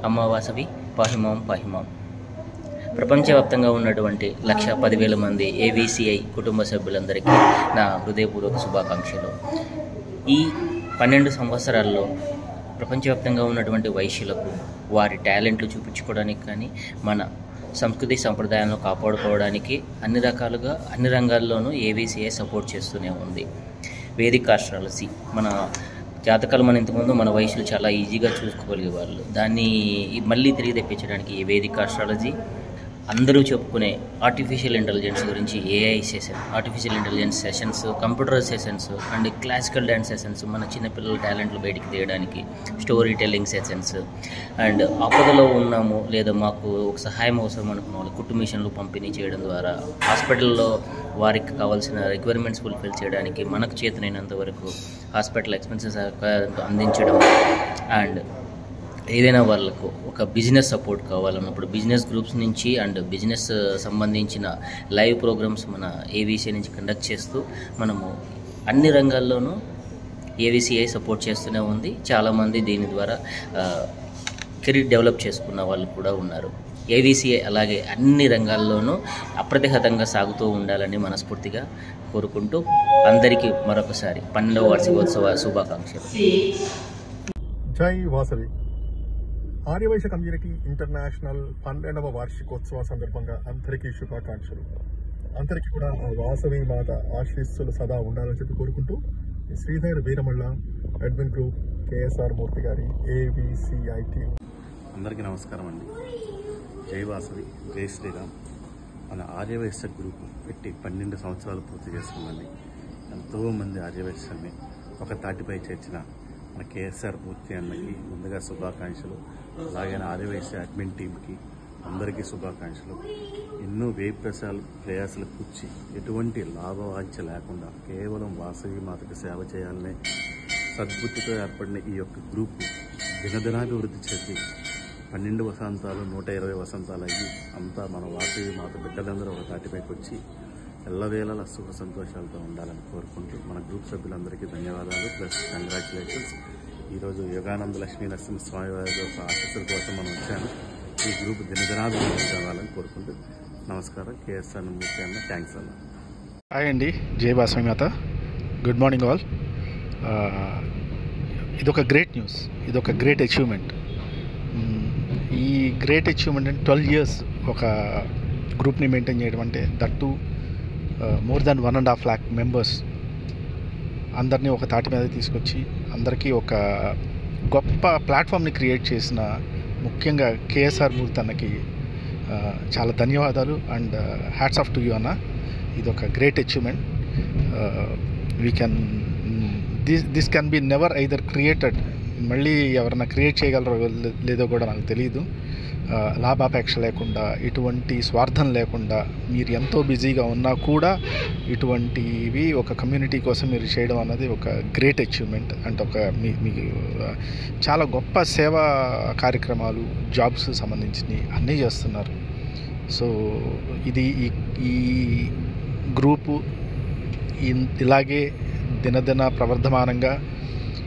అమ్మ వాసవి పాహిమాం పాహిమాం. ప్రపంచవ్యాప్తంగా ఉన్నటువంటి 1,10,000 మంది ఏవీసీఐ కుటుంబ సభ్యులందరికీ నా హృదయపూర్వక శుభాకాంక్షలు. ఈ 12 సంవత్సరాల్లో ప్రపంచవ్యాప్తంగా ఉన్నటువంటి వైశ్యులకు వారి టాలెంట్లు చూపించుకోవడానికి కానీ, మన సంస్కృతి సంప్రదాయాలను కాపాడుకోవడానికి అన్ని రంగాల్లోనూ ఏవీసీఐ సపోర్ట్ చేస్తూనే ఉంది. వేదిక ఆస్ట్రాలజీ, మన జాతకాలు ఇంతకుముందు మన వైశ్యులు చాలా ఈజీగా చూసుకోగలిగేవాళ్ళు. దాన్ని మళ్ళీ తిరిగి తెప్పించడానికి ఈ వేదిక ఆస్ట్రాలజీ, అందరూ చెప్పుకునే ఆర్టిఫిషియల్ ఇంటెలిజెన్స్ గురించి AI session, artificial intelligence sessions, computer sessions and classical dance sessions, మన చిన్నపిల్లల టాలెంట్లు బయటికి తీయడానికి స్టోరీ టెల్లింగ్ సెషన్స్, అండ్ ఆపదలో ఉన్నాము లేదా మాకు ఒక సహాయం అవసరం అనుకున్న వాళ్ళు కుట్టు మిషన్లు పంపిణీ చేయడం ద్వారా హాస్పిటల్లో వారికి కావాల్సిన రిక్వైర్మెంట్స్ ఫుల్ఫిల్ చేయడానికి మనకు చేతనైనంత వరకు హాస్పిటల్ ఎక్స్పెన్సెస్ అందించడం, అండ్ ఏదైనా వాళ్ళకు ఒక బిజినెస్ సపోర్ట్ కావాలన్నప్పుడు బిజినెస్ గ్రూప్స్ నుంచి అండ్ బిజినెస్ సంబంధించిన లైవ్ ప్రోగ్రామ్స్ మన ఏవీసీ నుంచి కండక్ట్ చేస్తూ మనము అన్ని రంగాల్లోనూ ఏవీసీఐ సపోర్ట్ చేస్తూనే ఉంది. చాలామంది దీని ద్వారా కెరీర్ డెవలప్ చేసుకున్న వాళ్ళు కూడా ఉన్నారు. ఏవీసీఐ అలాగే అన్ని రంగాల్లోనూ అప్రతిహతంగా సాగుతూ ఉండాలని మనస్ఫూర్తిగా కోరుకుంటూ అందరికీ మరొకసారి 12వ వార్షికోత్సవ శుభాకాంక్షలు. జై వాసవి. ఆర్యవైశ్య కమ్యూనిటీ ఇంటర్నేషనల్ 12వ వార్షికోత్సవ సందర్భంగా అందరికీ శుభాకాంక్షలు. అందరికీ కూడా వాసవి మాత ఆశీస్సులు సదా ఉండాలని చెప్పి కోరుకుంటూ Sridhar Veeramalla admin group KSR Murthy గారి ఏబిసిఐ టీం. అందరికీ నమస్కారం అండి. జై వాసవి, జై శ్రీరామ్. మన ఆర్యవైశ్య గ్రూప్ పెట్టి 12 సంవత్సరాలు పూర్తి చేసుకుందండి. ఎంతోమంది ఆర్యవైశ్యాన్ని ఒక తాటిపై చేర్చిన మన కేఎస్ఆర్ మూర్తి అన్నకి ముందుగా శుభాకాంక్షలు. అలాగే ఆర్యవైశ్య అడ్మిన్ టీంకి అందరికీ శుభాకాంక్షలు. ఎన్నో ప్రయాసాలు కూర్చి ఎటువంటి లాభవాంఛ లేకుండా కేవలం వాసవి మాతకు సేవ చేయాలనే సద్బుద్ధితో ఏర్పడిన ఈ యొక్క గ్రూప్ దినదినాభివృద్ధి చెంది 12 వసంతాలు 120 వసంతాలు అయ్యి అంతా మన వాసవి మాత బిడ్డలందరూ ఒక తాటిపైకి వచ్చి ఎల్లవేళల సుఖ సంతోషాలతో ఉండాలని కోరుకుంటూ మన గ్రూప్ సభ్యులందరికీ ధన్యవాదాలు ప్లస్ కంగ్రాచులేషన్స్. ఈరోజు యోగానంద లక్ష్మీ నరసింహస్వామి వారి యొక్క ఆశీస్సుల కోసం మనం వచ్చాను. ఈ గ్రూప్ దినదినాభివృద్ధి కావాలని కోరుకుంటూ నమస్కారం. కేఎస్ఆర్ మూర్తి అన్న, థ్యాంక్స్ అన్న. హాయ్ అండి, జై వాసవి మాత. Good morning all. ఇదొక గ్రేట్ న్యూస్, ఇదొక గ్రేట్ అచీవ్మెంట్. ఈ గ్రేట్ అచీవ్మెంట్ అంటే 12 years ఒక గ్రూప్ని మెయింటైన్ చేయడం అంటే that to more than 1.5 lakh members అందరినీ ఒక తాటి మీద తీసుకొచ్చి అందరికీ ఒక గొప్ప ప్లాట్ఫామ్ని క్రియేట్ చేసిన ముఖ్యంగా కేఎస్ఆర్ మూర్తి అన్నకి చాలా ధన్యవాదాలు and hats off to you అన్న. ఇది ఒక great achievement. We can this can be never either created, మళ్ళీ ఎవరైనా క్రియేట్ చేయగలరో లేదో కూడా నాకు తెలియదు. లాభాపేక్ష లేకుండా, ఎటువంటి స్వార్థం లేకుండా, మీరు ఎంతో బిజీగా ఉన్నా కూడా ఇటువంటివి ఒక కమ్యూనిటీ కోసం మీరు చేయడం అన్నది ఒక గ్రేట్ అచీవ్మెంట్. అంటే ఒక మీ చాలా గొప్ప సేవా కార్యక్రమాలు, జాబ్స్ సంబంధించినవి అన్నీ చేస్తున్నారు. సో ఇది ఈ గ్రూపు ఇలాగే దినదిన ప్రవర్ధమానంగా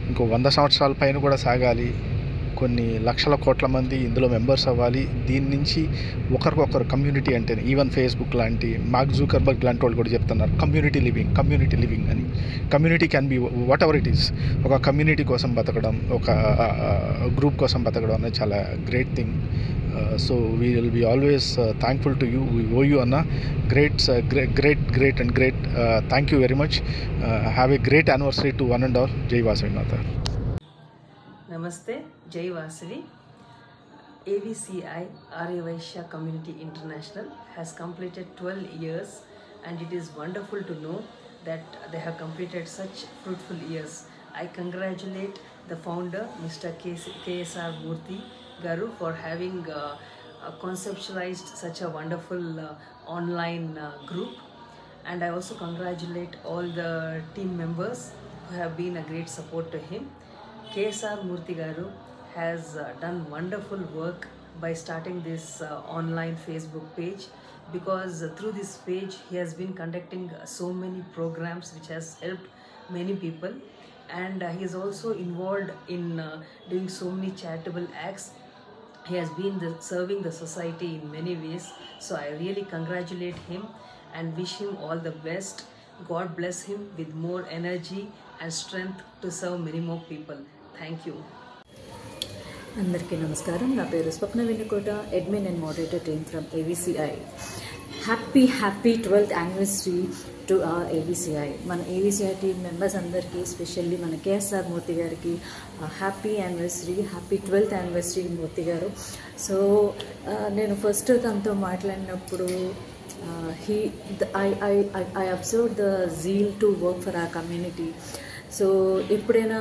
ఇంకో 100 సంవత్సరాల పైన కూడా సాగాలి. కొన్ని లక్షల కోట్ల మంది ఇందులో మెంబర్స్ అవ్వాలి. దీని నుంచి ఒకరికొకరు కమ్యూనిటీ అంటే ఈవెన్ ఫేస్బుక్ లాంటి, మార్క్ జూకర్బర్గ్ లాంటి వాళ్ళు కూడా చెప్తున్నారు కమ్యూనిటీ లివింగ్ అని. Community can be whatever it is. ఒక కమ్యూనిటీ కోసం బతకడం, ఒక గ్రూప్ కోసం బతకడం అనేది చాలా great thing. So we will be always thankful to you. We owe you అన్న. Great and great. Thank you very much. Have a great anniversary to one and all. జై వాసవి మాత. Namaste, Jai Vasavi. AVCI Arya-Vaishya Community International has completed 12 years and it is wonderful to know that they have completed such fruitful years. I congratulate the founder Mr. KSR Murthy Garu for having conceptualized such a wonderful online group, and I also congratulate all the team members who have been a great support to him. KSR Murthy Garu has done wonderful work by starting this online Facebook page, because through this page he has been conducting so many programs which has helped many people, and he is also involved in doing so many charitable acts He has been serving the society in many ways. So I really congratulate him and wish him all the best. God bless him with more energy and strength to serve many more people. Thank you. అందరికీ నమస్కారం. నా పేరు Swapna Vennukota, admin and moderator team from AVCI. Happy 12th anniversary to AVCI. మన AVCI team members అందరికీ, specially మన KSR Murthy గారికి happy anniversary, happy 12th anniversary Murthy గారు. So నేను ఫస్ట్ తనతో మాట్లాడినప్పుడు I observed the zeal to work for our community. So ఎప్పుడైనా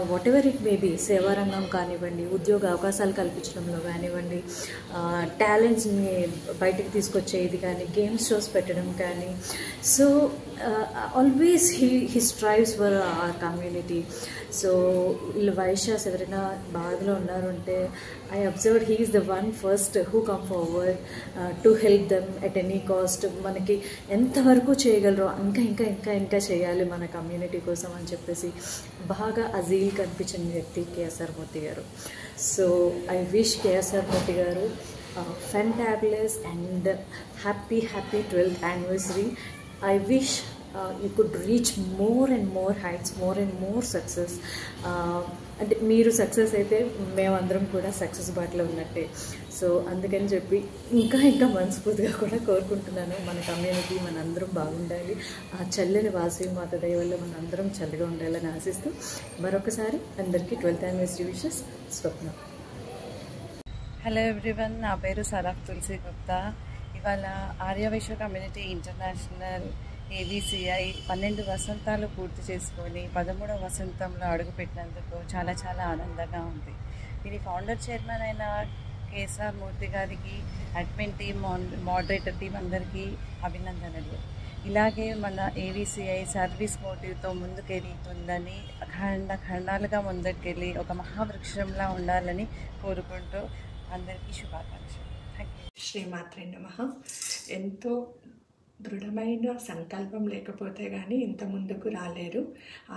whatever it may be, సేవారంగం కానివ్వండి, ఉద్యోగ అవకాశాలు కల్పించడంలో కానివ్వండి, టాలెంట్స్ని బయటకు తీసుకొచ్చేది కానీ, గేమ్స్ షోస్ పెట్టడం కానీ, so always he strives for our community. So వీళ్ళు వైశ్యాస్ ఎవరైనా బాధలో ఉన్నారు అంటే I observed he is the one first who come forward to help them at any cost. మనకి ఎంతవరకు చేయగలరో ఇంకా ఇంకా ఇంకా ఇంకా చేయాలి మన కమ్యూనిటీ కోసం అని చెప్పేసి బాగా అజీల్ కనిపించిన వ్యక్తి KSR మూర్తి గారు. సో ఐ విష్ KSR మూర్తి గారు fantabulous and happy 12th anniversary. I wish you could reach more and more heights, more and more success. అంటే మీరు సక్సెస్ అయితే మేమందరం కూడా సక్సెస్ బాటలో ఉన్నట్టే. సో అందుకని చెప్పి ఇంకా ఇంకా మనస్ఫూర్తిగా కూడా కోరుకుంటున్నాను, మన కమ్యూనిటీ మనందరం బాగుండాలి, ఆ చల్లని వాసవి మాత దయ వల్ల మనందరం చల్లగా ఉండాలని ఆశిస్తూ మరొకసారి అందరికీ 12th anniversary విషెస్. స్వప్న. హలో ఎవ్రీవన్, నా పేరు సరాఫ్ తులసి గుప్తా. ఇవాళ ఆర్యవైశ్య కమ్యూనిటీ ఇంటర్నేషనల్ AVCI 12 వసంతాలు పూర్తి చేసుకొని 13వ వసంతంలో అడుగుపెట్టినందుకు చాలా చాలా ఆనందంగా ఉంది. దీని ఫౌండర్ చైర్మన్ అయిన KSR మూర్తి గారికి, అడ్మిన్ టీమ్, మోడరేటర్ టీం అందరికీ అభినందనలు. ఇలాగే మన AVCI సర్వీస్ మోటివ్తో ముందుకెళ్తుందని, ఖండాలుగా ముందుకెళ్ళి ఒక మహావృక్షంలా ఉండాలని కోరుకుంటూ అందరికీ శుభాకాంక్షలు. Thank you. శ్రీమాత్రే నమః. ఎంతో దృఢమైన సంకల్పం లేకపోతే కానీ ఇంత ముందుకు రాలేరు.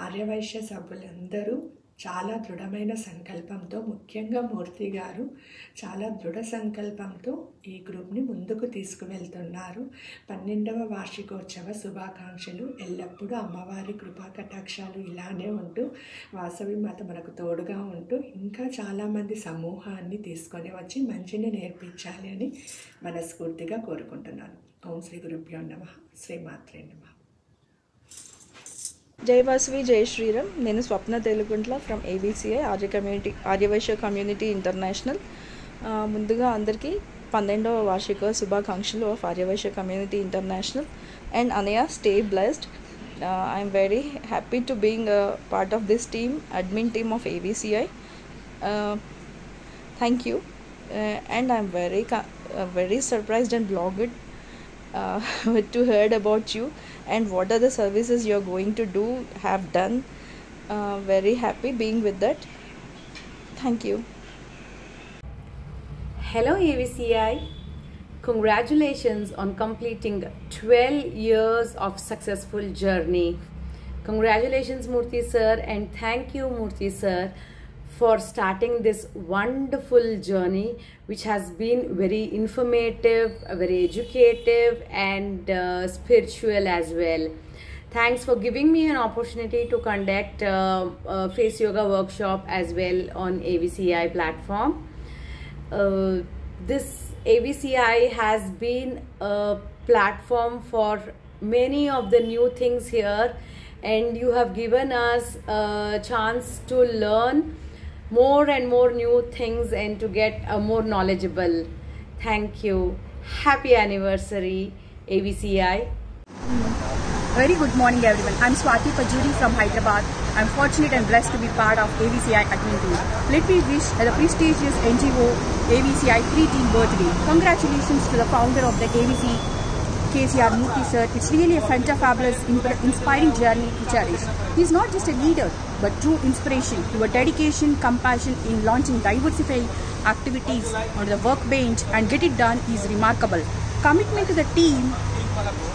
ఆర్యవైశ్య సభ్యులందరూ చాలా దృఢమైన సంకల్పంతో, ముఖ్యంగా మూర్తి గారు చాలా దృఢ సంకల్పంతో ఈ గ్రూప్ని ముందుకు తీసుకువెళ్తున్నారు. 12వ వార్షికోత్సవ శుభాకాంక్షలు. ఎల్లప్పుడూ అమ్మవారి కృపా కటాక్షాలు ఇలానే ఉంటూ, వాసవి మాత మనకు తోడుగా ఉంటూ ఇంకా చాలామంది సమూహాన్ని తీసుకొని వచ్చి మంచిని నేర్పించాలి అని మనస్ఫూర్తిగా కోరుకుంటున్నాను. ఓం శ్రీ గురుభ్యో నమః. శ్రీమాత్రే నమః. జై వాసవి, జై శ్రీరామ్. నేను Swapna Teluguntla from AVCI Aryavysya community international. ముందుగా అందరికీ 12వ వార్షిక శుభాకాంక్షలు of Aryavysya community international. And అనయ, stay blessed. I'm very happy to being part of this team, admin team of AVCI. Thank you. And I'm very surprised and blogged to heard about you and what are the services you're going to have done. Very happy being with that. Thank you. Hello AVCI. Congratulations on completing 12 years of successful journey. Congratulations Murthy sir, and thank you Murthy sir for starting this wonderful journey, which has been very informative, very educative and spiritual as well. Thanks for giving me an opportunity to conduct a face yoga workshop as well on AVCI platform. This AVCI has been a platform for many of the new things here, and you have given us a chance to learn more and more new things and to get more knowledgeable. Thank you. Happy anniversary AVCI. Very good morning everyone. I'm Swati Pajuri from Hyderabad. I'm fortunate and blessed to be part of AVCI admin team. Let me wish the prestigious NGO AVCI 3-team birthday. Congratulations to the founder of the AVC, KSR Murthy sir. It's really a fantabulous, inspiring journey to cherish. He's not just a leader, but true inspiration. Your dedication, compassion in launching diversified activities on the workbench and get it done is remarkable. Commitment to the team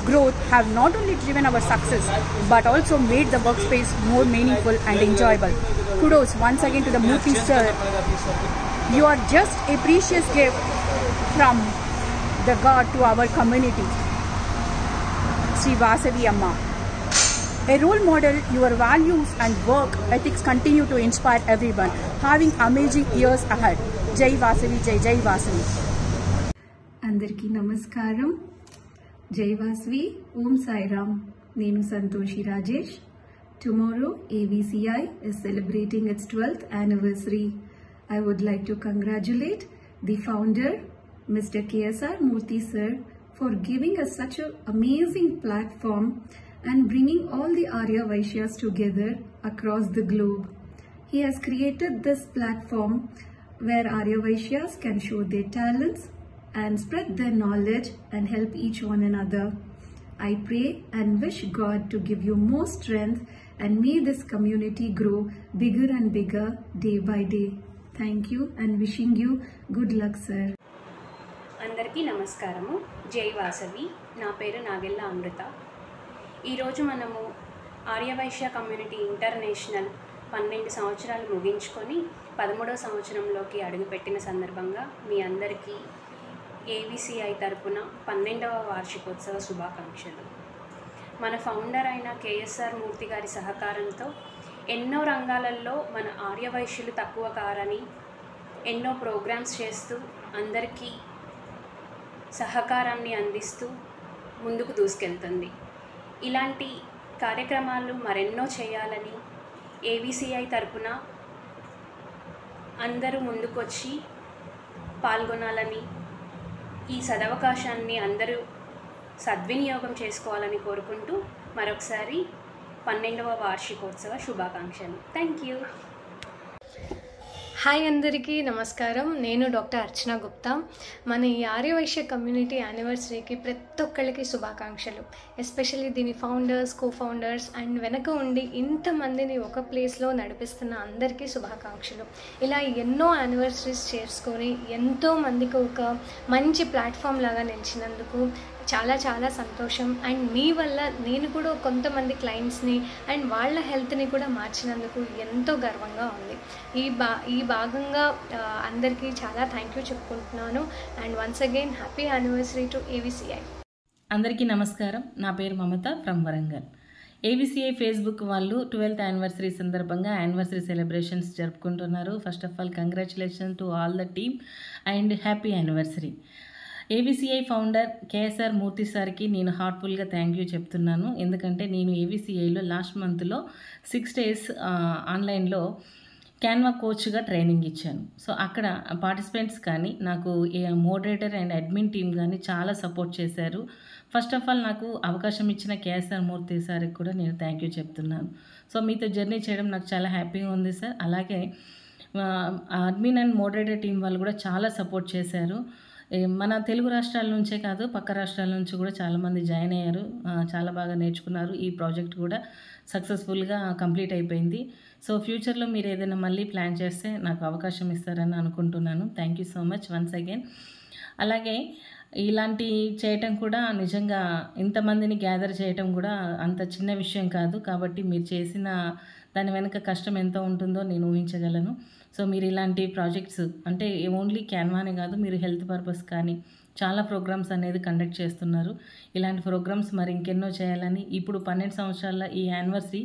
growth have not only driven our success, but also made the workspace more meaningful and enjoyable. Kudos once again to the Murthy sir. You are just a precious gift from the God to our community. Sri Vasavi Amma. A role model, your values and work ethics continue to inspire everyone. Having amazing years ahead. Jai Vasavi, Jai Jai Vasavi. అందరికీ నమస్కారం. జై వాసవి. ఓం సాయిరామ్. నేను Santoshi Rajesh. Tomorrow AVCI is celebrating its 12th anniversary. I would like to congratulate the founder, Mr. KSR Murthy sir, for giving us such an amazing platform and bringing all the Arya Vaishyas together across the globe. He has created this platform where Arya Vaishyas can show their talents and spread their knowledge and help each one another. I pray and wish God to give you more strength and may this community grow bigger and bigger day by day. Thank you and wishing you good luck, sir. అందరికీ నమస్కారము. జై వాసవి. నా పేరు నాగెల్ల అమృత. ఈరోజు మనము Aryavysya community international 12 సంవత్సరాలు ముగించుకొని 13వ సంవత్సరంలోకి అడుగుపెట్టిన సందర్భంగా మీ అందరికీ ఏవిసిఐ తరపున 12వ వార్షికోత్సవ శుభాకాంక్షలు. మన ఫౌండర్ అయిన కేఎస్ఆర్ మూర్తి గారి సహకారంతో ఎన్నో రంగాలలో మన ఆర్యవైశ్యులు తక్కువ కారని ఎన్నో ప్రోగ్రామ్స్ చేస్తూ అందరికీ సహకారాన్ని అందిస్తూ ముందుకు దూసుకెళ్తుంది. ఇలాంటి కార్యక్రమాలు మరెన్నో చేయాలని ఏవిసిఐ తరపున అందరూ ముందుకొచ్చి పాల్గొనాలని, ఈ సదవకాశాన్ని అందరూ సద్వినియోగం చేసుకోవాలని కోరుకుంటూ మరొకసారి 12వ వార్షికోత్సవ శుభాకాంక్షలు. Thank you. హాయ్ అందరికీ నమస్కారం. నేను డాక్టర్ అర్చన గుప్తా. మన ఈ ఆర్యవైశ్య కమ్యూనిటీ యానివర్సరీకి ప్రతి ఒక్కళ్ళకి శుభాకాంక్షలు. ఎస్పెషల్లీ దీని ఫౌండర్స్, కో ఫౌండర్స్ అండ్ వెనక ఉండి ఇంతమందిని ఒక ప్లేస్లో నడిపిస్తున్న అందరికీ శుభాకాంక్షలు. ఇలా ఎన్నో యానివర్సరీస్ చేసుకొని ఎంతోమందికి ఒక మంచి ప్లాట్ఫామ్ లాగా నిలిచినందుకు చాలా చాలా సంతోషం. అండ్ మీ వల్ల నేను కూడా కొంతమంది క్లయింట్స్ని అండ్ వాళ్ళ హెల్త్ని కూడా మార్చినందుకు ఎంతో గర్వంగా ఉంది. ఈ భాగంగా అందరికీ చాలా థ్యాంక్ యూ చెప్పుకుంటున్నాను. And once again happy anniversary to AVCI. అందరికీ నమస్కారం. నా పేరు Mamata from Warangal. AVCI Facebook వాళ్ళు 12th యానివర్సరీ సందర్భంగా యానివర్సరీ సెలబ్రేషన్స్ జరుపుకుంటున్నారు. First of all congratulation to all the team and happy anniversary. AVCI founder KSR Murthy సార్కి నేను హార్ట్ఫుల్గా థ్యాంక్ యూ చెప్తున్నాను. ఎందుకంటే నేను ఏవిసిఐలో లాస్ట్ మంత్లో 6 days ఆన్లైన్లో క్యాన్వా కోచ్గా ట్రైనింగ్ ఇచ్చాను. సో అక్కడ పార్టిసిపెంట్స్ కానీ నాకు మోడరేటర్ అండ్ అడ్మిన్ టీమ్ కానీ చాలా సపోర్ట్ చేశారు. ఫస్ట్ ఆఫ్ ఆల్ నాకు అవకాశం ఇచ్చిన కేఎస్ఆర్ మూర్తి సార్కి కూడా నేను థ్యాంక్ యూ చెప్తున్నాను. సో మీతో జర్నీ చేయడం నాకు చాలా హ్యాపీగా ఉంది సార్. అలాగే అడ్మిన్ అండ్ మోడరేటర్ టీం వాళ్ళు కూడా చాలా సపోర్ట్ చేశారు. మన తెలుగు రాష్ట్రాల నుంచే కాదు పక్క రాష్ట్రాల నుంచి కూడా చాలామంది జాయిన్ అయ్యారు. చాలా బాగా నేర్చుకున్నారు. ఈ ప్రాజెక్ట్ కూడా సక్సెస్ఫుల్గా కంప్లీట్ అయిపోయింది. సో ఫ్యూచర్లో మీరు ఏదైనా మళ్ళీ ప్లాన్ చేస్తే నాకు అవకాశం ఇస్తారని అనుకుంటున్నాను. Thank you so much once again. అలాగే ఇలాంటి చేయటం కూడా నిజంగా ఇంతమందిని గ్యాదర్ చేయటం కూడా అంత చిన్న విషయం కాదు. కాబట్టి మీరు చేసిన దాని వెనుక కష్టం ఎంత ఉంటుందో నేను ఊహించగలను. సో మీరు ఇలాంటి ప్రాజెక్ట్స్ అంటే ఓన్లీ క్యాన్వానే కాదు, మీరు హెల్త్ పర్పస్ కానీ చాలా ప్రోగ్రామ్స్ అనేది కండక్ట్ చేస్తున్నారు. ఇలాంటి ప్రోగ్రామ్స్ మరి ఇంకెన్నో చేయాలని, ఇప్పుడు 12 సంవత్సరాల ఈ యానివర్సరీ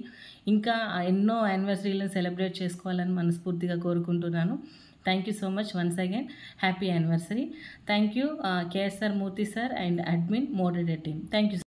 ఇంకా ఎన్నో యానివర్సరీలను సెలబ్రేట్ చేసుకోవాలని మనస్ఫూర్తిగా కోరుకుంటున్నాను. Thank you so much once again. Happy anniversary. Thank you KSR Murthy sir and admin moderator team. Thank you.